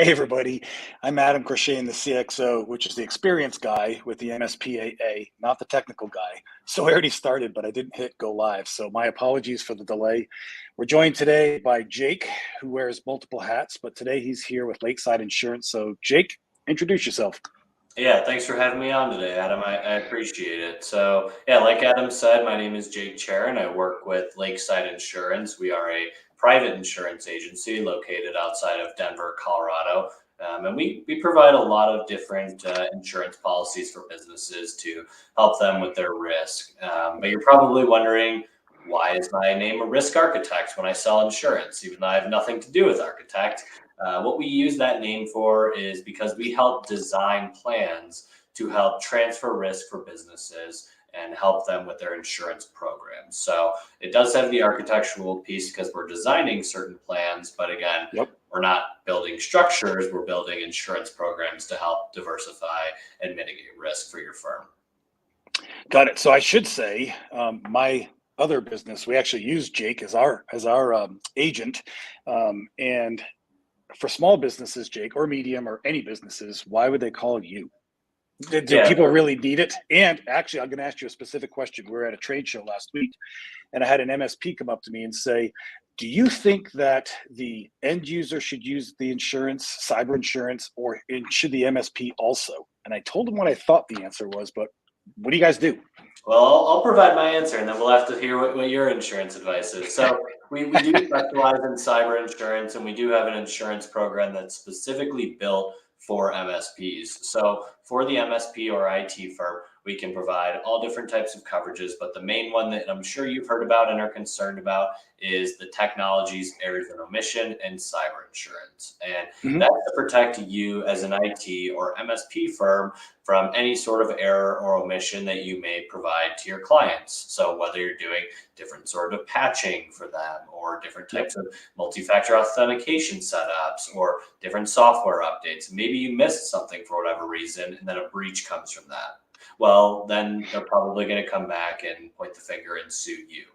Hey everybody, I'm Adam Crochet, the CXO, which is the experienced guy with the MSPAA, not the technical guy. So I already started, but I didn't hit go live. So my apologies for the delay. We're joined today by Jake, who wears multiple hats, but today he's here with Lakeside Insurance. So Jake, introduce yourself. Yeah, thanks for having me on today, Adam. I appreciate it. So, yeah, like Adam said, my name is Jake Charon. I work with Lakeside Insurance. We are a private insurance agency located outside of Denver, Colorado. And we provide a lot of different insurance policies for businesses to help them with their risk. But you're probably wondering, why is my name a risk architect when I sell insurance, even though I have nothing to do with architect? What we use that name for is because we help design plans to help transfer risk for businesses and help them with their insurance programs. So it does have the architectural piece because we're designing certain plans, but again, Yep. we're not building structures, we're building insurance programs to help diversify and mitigate risk for your firm. Got it. So I should say, my other business, we actually use Jake as our agent, and for small businesses, Jake, or medium, or any businesses, why would they call you? Do Yeah, people really need it? And actually, I'm going to ask you a specific question. We were at a trade show last week, and I had an MSP come up to me and say, "Do you think that the end user should use the insurance, cyber insurance, or should the MSP also?" And I told him what I thought the answer was, but what do you guys do? well, I'll provide my answer and then we'll have to hear what your insurance advice is. So we do specialize in cyber insurance and we do have an insurance program that's specifically built for MSPs. So for the MSP or IT firm, we can provide all different types of coverages, but the main one that I'm sure you've heard about and are concerned about is the technologies, errors and omission, and cyber insurance. And Mhm. that's to protect you as an IT or MSP firm from any sort of error or omission that you may provide to your clients. So whether you're doing different sort of patching for them or different Yep. types of multi-factor authentication setups or different software updates, maybe you missed something for whatever reason and then a breach comes from that. Well, then they're probably going to come back and point the finger and sue you.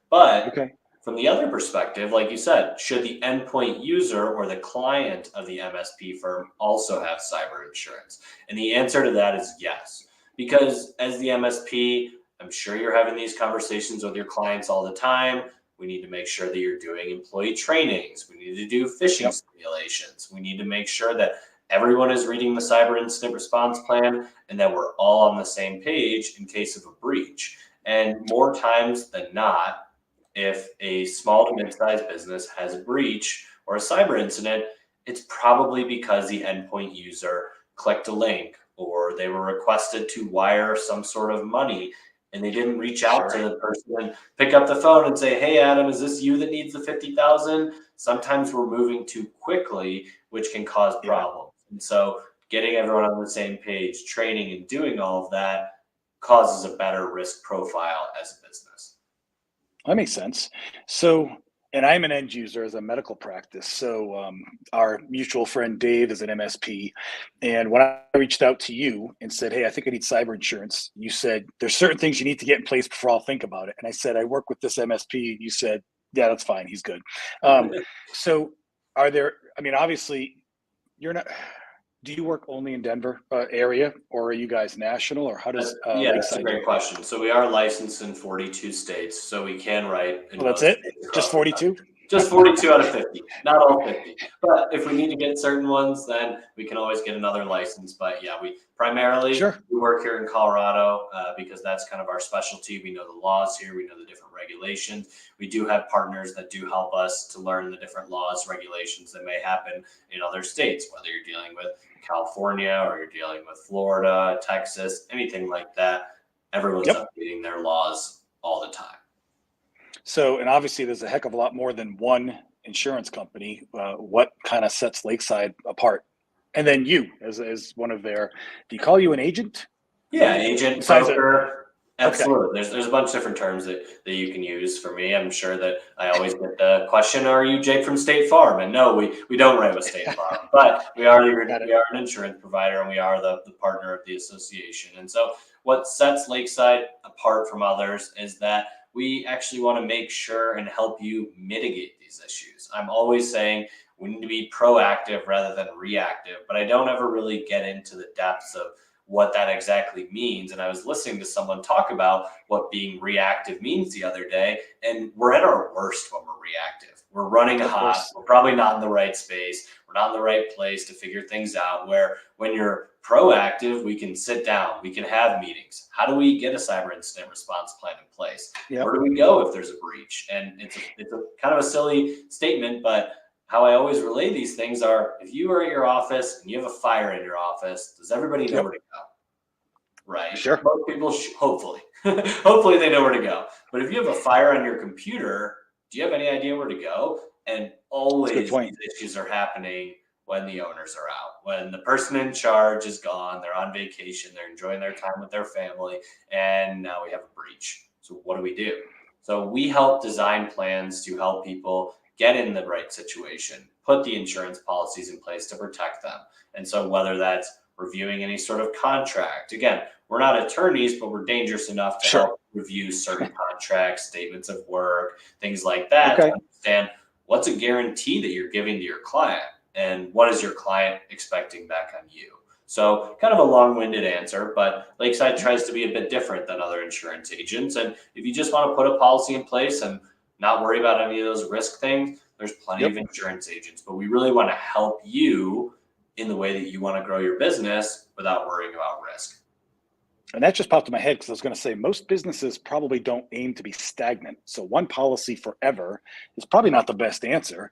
But Okay. from the other perspective, like you said, should the endpoint user or the client of the MSP firm also have cyber insurance? And the answer to that is yes. Because as the MSP, I'm sure you're having these conversations with your clients all the time. We need to make sure that you're doing employee trainings. We need to do phishing Yep. simulations. We need to make sure that everyone is reading the cyber incident response plan and that we're all on the same page in case of a breach. And more times than not, if a small to mid-sized business has a breach or a cyber incident, it's probably because the endpoint user clicked a link or they were requested to wire some sort of money and they didn't reach out to Sure. the person and pick up the phone and say, "Hey, Adam, is this you that needs the 50,000?" Sometimes we're moving too quickly, which can cause Yeah. problems. And so getting everyone on the same page, training and doing all of that causes a better risk profile as a business. That makes sense. So, and I'm an end user as a medical practice. So, our mutual friend Dave is an MSP. And when I reached out to you and said, "Hey, I think I need cyber insurance," you said, "There's certain things you need to get in place before I'll think about it." And I said, "I work with this MSP." And you said, "Yeah, that's fine. He's good." Um, so, are there, I mean, obviously, you're not, do you work only in Denver area, or are you guys national, or how does Yeah, that's a Lakeside do great it? question. So we are licensed in 42 states, so we can write in Well, that's most it? states Just across the 42? country. Just 42 out of 50, not all 50. But if we need to get certain ones, then we can always get another license. But yeah, we primarily Sure. we work here in Colorado because that's kind of our specialty. We know the laws here, we know the different regulations. We do have partners that do help us to learn the different laws, regulations that may happen in other states, whether you're dealing with California or you're dealing with Florida, Texas, anything like that. Everyone's Yep. updating their laws all the time. So, and obviously, there's a heck of a lot more than one insurance company. What kind of sets Lakeside apart? And then you, as one of their, do you call you an agent? Is that Yeah, what you, agent, besides a, broker, okay, absolutely. There's a bunch of different terms that you can use for me. I'm sure that I always get the question, "Are you Jake from State Farm?" And no, we don't write with State Farm, but got it. we are an insurance provider and we are the partner of the association. And so what sets Lakeside apart from others is that we actually want to make sure and help you mitigate these issues. I'm always saying We need to be proactive rather than reactive. But I don't ever really get into the depths of what that exactly means. And I was listening to someone talk about what being reactive means the other day, and we're at our worst when we're reactive. We're running Of hot. course. We're probably not in the right space. We're not in the right place to figure things out. Where when you're proactive, we can sit down, we can have meetings. How do we get a cyber incident response plan in place? Yep. Where do we go if there's a breach? And it's a kind of a silly statement, but how I always relay these things are, if you are at your office and you have a fire in your office, does everybody know Yep. where to go? Right? Sure. Most people, hopefully, hopefully they know where to go. But if you have a fire on your computer, do you have any idea where to go? And That's a good always these point. issues are happening when the owners are out, when the person in charge is gone, they're on vacation, they're enjoying their time with their family, and now we have a breach. So what do we do? So we help design plans to help people get in the right situation, put the insurance policies in place to protect them. And so whether that's reviewing any sort of contract, again, we're not attorneys, but we're dangerous enough to Sure. help review certain contracts, statements of work, things like that, to Okay. understand what's a guarantee that you're giving to your client and what is your client expecting back on you. So kind of a long-winded answer, but Lakeside tries to be a bit different than other insurance agents. And if you just want to put a policy in place and not worry about any of those risk things, there's plenty of Yep. insurance agents, but we really want to help you in the way that you want to grow your business without worrying about risk. And that just popped in my head because I was going to say most businesses probably don't aim to be stagnant. So one policy forever is probably not the best answer.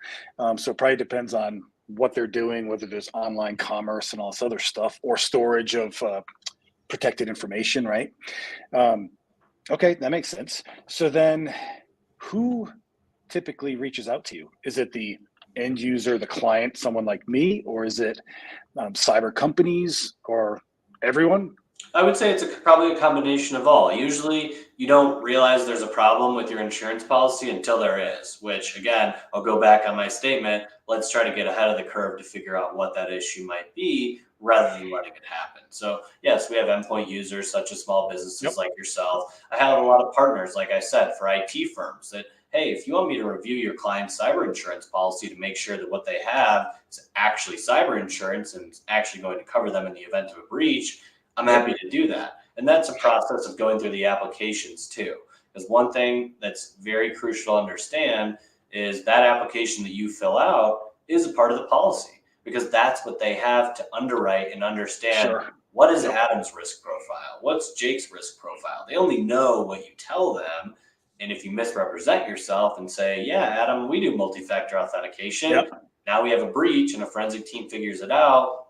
So it probably depends on what they're doing, whether there's online commerce and all this other stuff, or storage of protected information, right? Um, okay, that makes sense. So then, who typically reaches out to you? Is it the end user, the client, someone like me, or is it cyber companies or everyone? I would say it's probably a combination of all. Usually, you don't realize there's a problem with your insurance policy until there is, which again, I'll go back on my statement. Let's try to get ahead of the curve to figure out what that issue might be rather than letting it happen. So, yes, we have endpoint users such as small businesses Yep. like yourself. I have a lot of partners, like I said, for IT firms that, hey, if you want me to review your client's cyber insurance policy to make sure that what they have is actually cyber insurance and is actually going to cover them in the event of a breach, I'm Yep. happy to do that. And that's a process of going through the applications too. Because one thing that's very crucial to understand is that application that you fill out is a part of the policy because that's what they have to underwrite and understand Sure. what is Yep. Adam's risk profile? What's Jake's risk profile? They only know what you tell them. And if you misrepresent yourself and say, yeah, Adam, we do multi-factor authentication. Yep. Now we have a breach and a forensic team figures it out,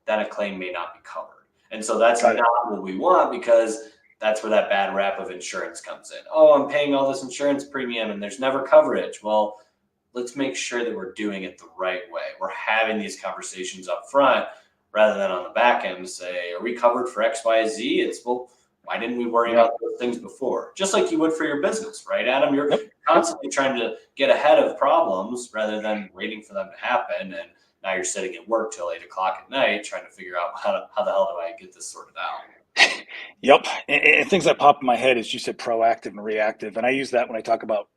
then a claim may not be covered. And so that's Got it. not what we want because that's where that bad rap of insurance comes in. Oh, I'm paying all this insurance premium and there's never coverage. Well, let's make sure that we're doing it the right way. We're having these conversations up front rather than on the back end to say, are we covered for X, Y, Z? It's, well, why didn't we worry Yep. about those things before? Just like you would for your business, right, Adam? You're Yep. Yep. constantly trying to get ahead of problems rather than waiting for them to happen. And now you're sitting at work till 8 o'clock at night trying to figure out how the hell do I get this sorted out? Yep. And things that pop in my head is you said proactive and reactive. And I use that when I talk about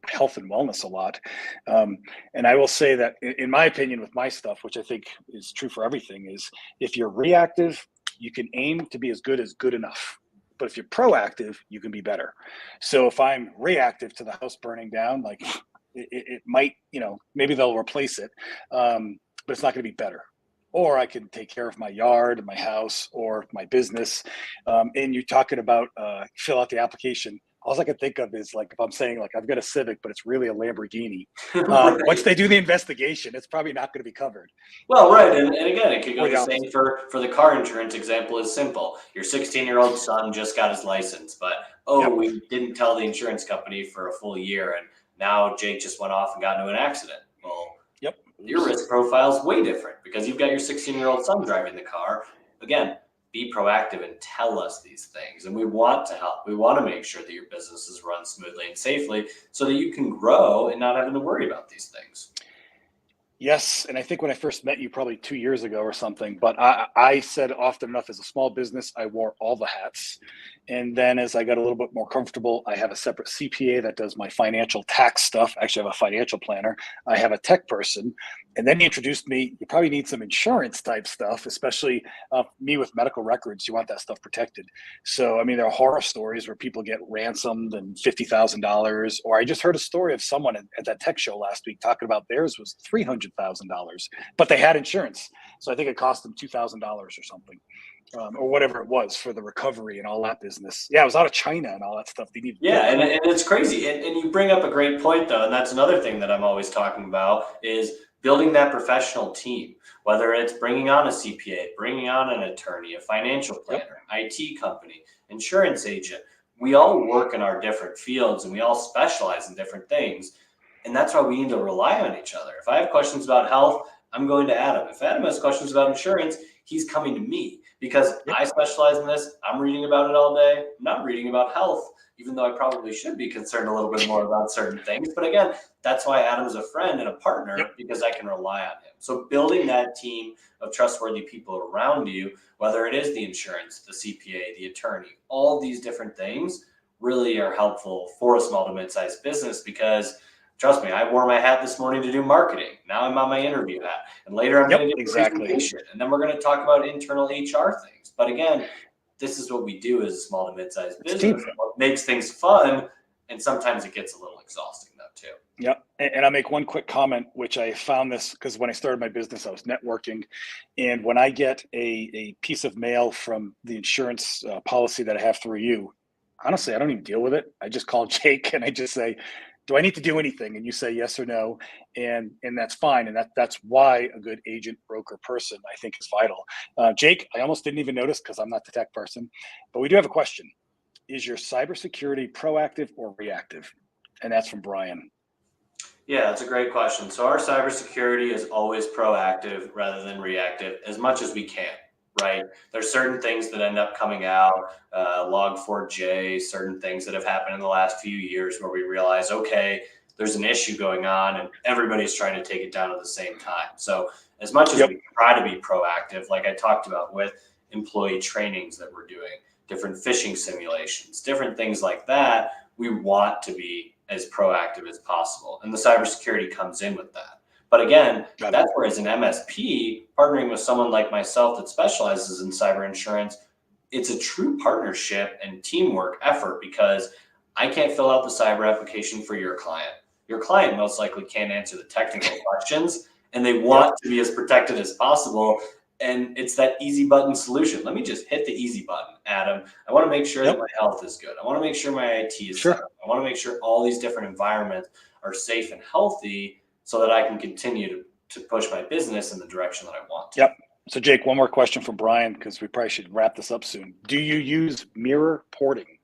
health and wellness a lot. And I will say that, in my opinion, with my stuff, which I think is true for everything, is if you're reactive, you can aim to be as good enough. But if you're proactive, you can be better. So if I'm reactive to the house burning down, like it might, maybe they'll replace it, but it's not going to be better. Or I can take care of my yard, my house, or my business. And you're talking about fill out the application. All I can think of is like if I'm saying like I've got a Civic, but it's really a Lamborghini. Once Right. they do the investigation, it's probably not going to be covered. Well, right, and again, it could Or go the the same opposite. for the car insurance example is simple. Your 16-year-old son just got his license, but oh, Yep. we didn't tell the insurance company for a full year, and now Jake just went off and got into an accident. Well, Yep. your Oops. risk profile is way different because you've got your 16-year-old son driving the car. Again, be proactive and tell us these things, and we want to help. We want to make sure that your business is run smoothly and safely so that you can grow and not having to worry about these things. Yes, and I think when I first met you probably 2 years ago or something, but I said often enough as a small business, I wore all the hats. And then as I got a little bit more comfortable, I have a separate CPA that does my financial tax stuff. Actually, I have a financial planner. I have a tech person. And then he introduced me, you probably need some insurance type stuff, especially me with medical records. You want that stuff protected. So, I mean, there are horror stories where people get ransomed and $50,000. Or I just heard a story of someone at that tech show last week talking about theirs was $300,000, but they had insurance. So I think it cost them $2,000 or something, or whatever it was for the recovery and all that business. Yeah, it was out of China and all that stuff. They need full Yeah, and coverage. it's crazy. And you bring up a great point, though, and that's another thing that I'm always talking about is building that professional team, whether it's bringing on a CPA, bringing on an attorney, a financial Yep. planner, IT company, insurance agent. We all work in our different fields and we all specialize in different things. And that's why we need to rely on each other. If I have questions about health, I'm going to Adam. If Adam has questions about insurance, he's coming to me because Yep. I specialize in this. I'm reading about it all day. I'm not reading about health, even though I probably should be concerned a little bit more about certain things. But again, that's why Adam's a friend and a Yep. partner because I can rely on him. So building that team of trustworthy people around you, whether it is the insurance, the CPA, the attorney, all these different things really are helpful for a small to mid-sized business because trust me, I wore my hat this morning to do marketing. Now I'm on my interview hat. And later I'm Yep. going to give a Exactly. presentation. And then we're going to talk about internal HR things. But again, this is what we do as a small to mid-sized It's a team. business. And what makes things fun. And sometimes it gets a little exhausting though, too. Yep. And I'll make one quick comment, which I found this because when I started my business, I was networking. And when I get a piece of mail from the insurance policy that I have through you, honestly, I don't even deal with it. I just call Jake and I just say, do I need to do anything? And you say yes or no. And that's fine. And that's why a good agent, broker, person, I think is vital. Jake, I almost didn't even notice because I'm not the tech person, but we do have a question. Is your cybersecurity proactive or reactive? And that's from Brian. Yeah, that's a great question. So our cybersecurity is always proactive rather than reactive as much as we can, right? There's certain things that end up coming out, Log4j, certain things that have happened in the last few years where we realize, okay, there's an issue going on and everybody's trying to take it down at the same time. So as much as Yep. we try to be proactive, like I talked about with employee trainings that we're doing, different phishing simulations, different things like that, we want to be as proactive as possible. And the cybersecurity comes in with that. But again, Got it. that's where as an MSP, partnering with someone like myself that specializes in cyber insurance, it's a true partnership and teamwork effort because I can't fill out the cyber application for your client. Your client most likely can't answer the technical questions and they Yep. want to be as protected as possible. And it's that easy button solution. Let me just hit the easy button, Adam. I want to make sure that Yep. my health is good. I want to make sure my IT is set Sure. up. I want to make sure all these different environments are safe and healthy so that I can continue to push my business in the direction that I want to. Yep. So, Jake, one more question from Brian because we probably should wrap this up soon. Do you use mirror porting?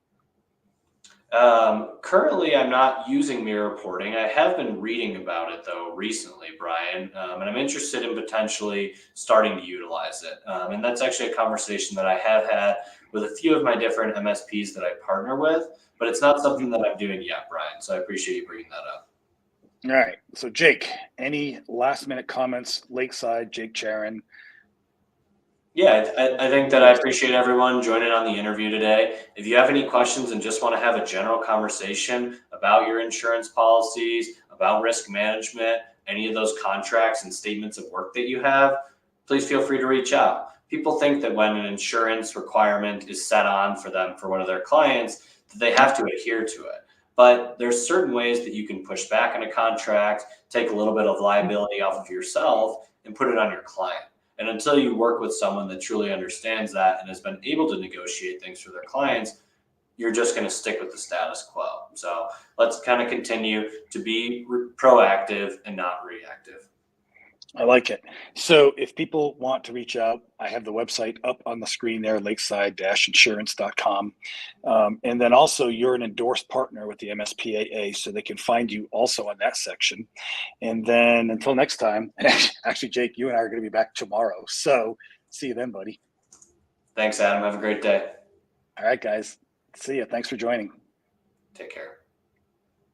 Currently, I'm not using mirror reporting. I have been reading about it though recently, Brian, and I'm interested in potentially starting to utilize it. And that's actually a conversation that I have had with a few of my different MSPs that I partner with, but it's not Mhm. something that I'm doing yet, Brian. So I appreciate you bringing that up. All right. So, Jake, any last minute comments? Lakeside, Jake Charon, Yeah, I think that I close. appreciate everyone joining on the interview today. If you have any questions and just want to have a general conversation about your insurance policies, about risk management, any of those contracts and statements of work that you have, please feel free to reach out. People think that when an insurance requirement is set on for them for one of their clients, that they have to adhere to it. But there's certain ways that you can push back on a contract, take a little bit of liability off of yourself, and put it on your client. And until you work with someone that truly understands that and has been able to negotiate things for their clients, you're just going to stick with the status quo. So let's kind of continue to be proactive and not reactive. I like it. So, if people want to reach out, I have the website up on the screen there, lakeside-insurance.com. And then also, you're an endorsed partner with the MSPAA, so they can find you also on that section. And then until next time, and actually, Jake, you and I are going to be back tomorrow. So, see you then, buddy. Thanks, Adam. Have a great day. All right, guys. See you. Thanks for joining. Take care.